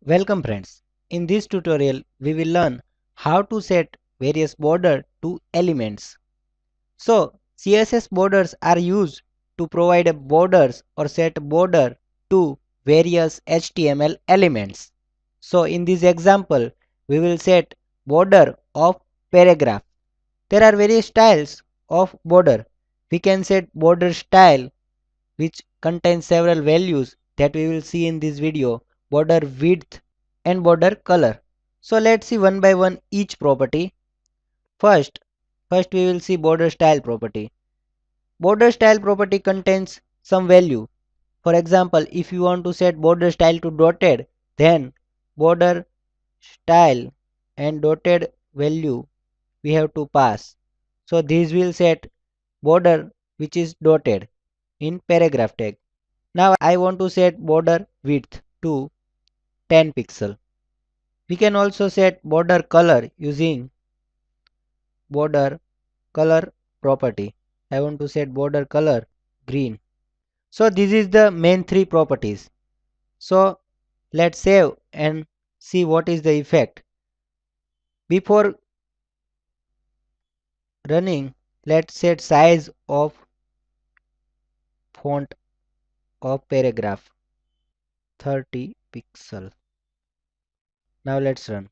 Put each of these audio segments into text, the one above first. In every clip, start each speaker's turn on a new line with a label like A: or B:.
A: Welcome friends. In this tutorial we will learn how to set various border to elements. So CSS borders are used to provide a borders or set border to various HTML elements. So in this example we will set border of paragraph. There are various styles of border. We can set border style which contains several values that we will see in this video, border width and border color. So let's see one by one each property. First, first we will see border style property. Border style property contains some value. For example, if you want to set border style to dotted, then border style and dotted value we have to pass. So this will set border which is dotted in paragraph tag. Now I want to set border width to 10 pixel. We can also set border color using border color property. I want to set border color green. So this is the main three properties. So let's save and see what is the effect. Before running, let's set size of font of paragraph 30 pixel. Now let's run.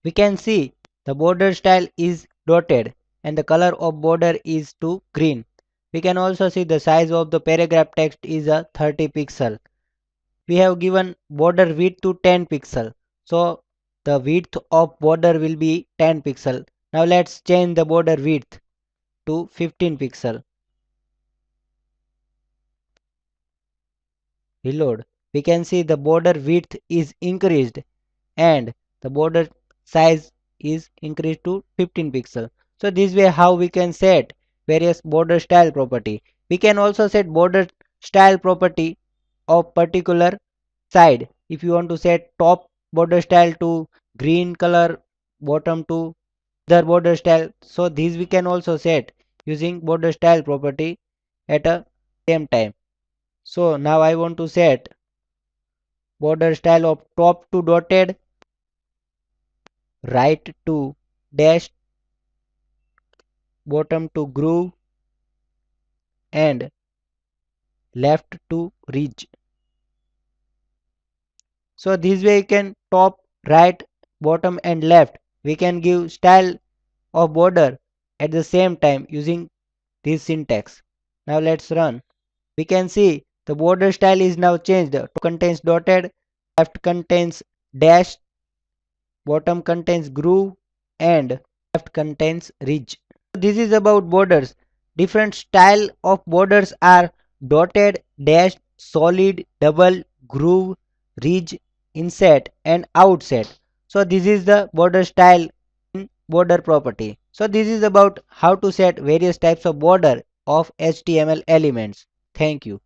A: We can see the border style is dotted and the color of border is to green. We can also see the size of the paragraph text is a 30 pixel. We have given border width to 10 pixel. So the width of border will be 10 pixel. Now let's change the border width to 15 pixel. Reload. We can see the border width is increased and the border size is increased to 15 pixel. So this way how we can set various border style property. We can also set border style property of particular side. If you want to set top border style to green color, bottom to other border style, so these we can also set using border style property at a same time. So now I want to set border style of top to dotted, right to dash, bottom to groove and left to ridge. So this way you can top, right, bottom and left. We can give style of border at the same time using this syntax. Now let's run. We can see the border style is now changed. Top contains dotted, left contains dash, bottom contains groove and left contains ridge. This is about borders. Different style of borders are dotted, dashed, solid, double, groove, ridge, inset and outset. So this is the border style in border property. So this is about how to set various types of border of HTML elements. Thank you.